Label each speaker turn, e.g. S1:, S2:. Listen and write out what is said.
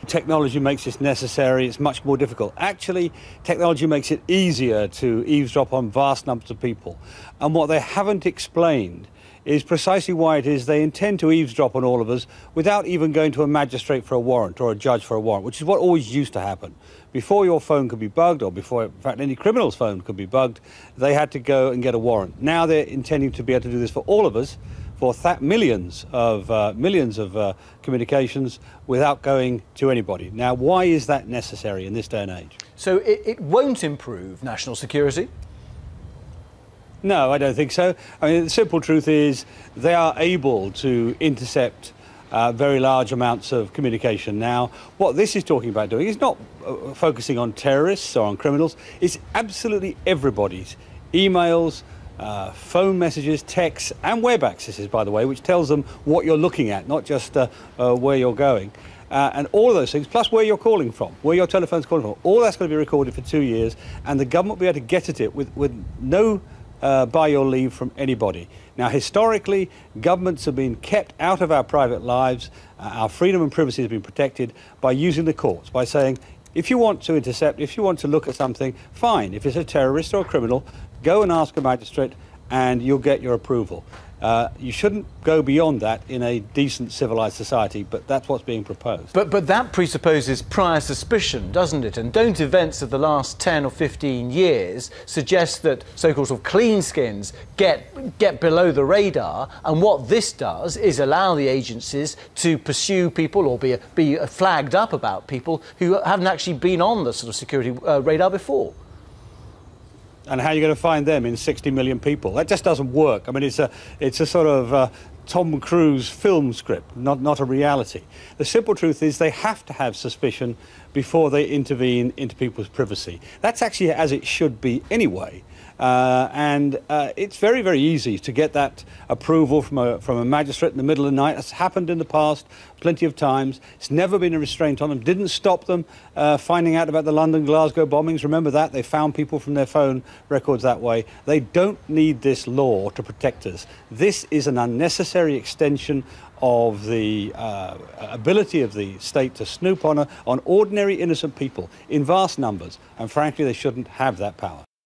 S1: Technology makes this necessary, it's much more difficult. Actually, technology makes it easier to eavesdrop on vast numbers of people. And what they haven't explained is precisely why it is they intend to eavesdrop on all of us without even going to a magistrate for a warrant or a judge for a warrant, which is what always used to happen. Before your phone could be bugged, or before, in fact, any criminal's phone could be bugged, they had to go and get a warrant. Now they're intending to be able to do this for all of us, for millions of communications without going to anybody. Now, why is that necessary in this day and age?
S2: So it won't improve national security?
S1: No, I don't think so. I mean, the simple truth is they are able to intercept very large amounts of communication. Now, what this is talking about doing is not focusing on terrorists or on criminals. It's absolutely everybody's emails, phone messages, texts, and web accesses, by the way, which tells them what you're looking at, not just where you're going. And all of those things, plus where you're calling from, where your telephone's calling from, all that's going to be recorded for 2 years, and the government will be able to get at it with no by your leave from anybody. Now, historically, governments have been kept out of our private lives. Our freedom and privacy has been protected by using the courts, by saying, if you want to intercept, if you want to look at something, fine. If it's a terrorist or a criminal, go and ask a magistrate and you'll get your approval. You shouldn't go beyond that in a decent, civilised society, but that's what's being proposed.
S2: But that presupposes prior suspicion, doesn't it? And don't events of the last 10 or 15 years suggest that so-called sort of clean skins get below the radar, and what this does is allow the agencies to pursue people or be flagged up about people who haven't actually been on the sort of security radar before?
S1: And how are you going to find them in 60 million people? That just doesn't work. I mean, it's a sort of Tom Cruise film script, not a reality. The simple truth is they have to have suspicion before they intervene into people's privacy. That's actually as it should be anyway. And it's very, very easy to get that approval from a magistrate in the middle of the night. It's happened in the past plenty of times. It's never been a restraint on them. Didn't stop them finding out about the London, Glasgow bombings. Remember that? They found people from their phone records that way. They don't need this law to protect us. This is an unnecessary extension of the ability of the state to snoop on ordinary innocent people in vast numbers. And frankly, they shouldn't have that power.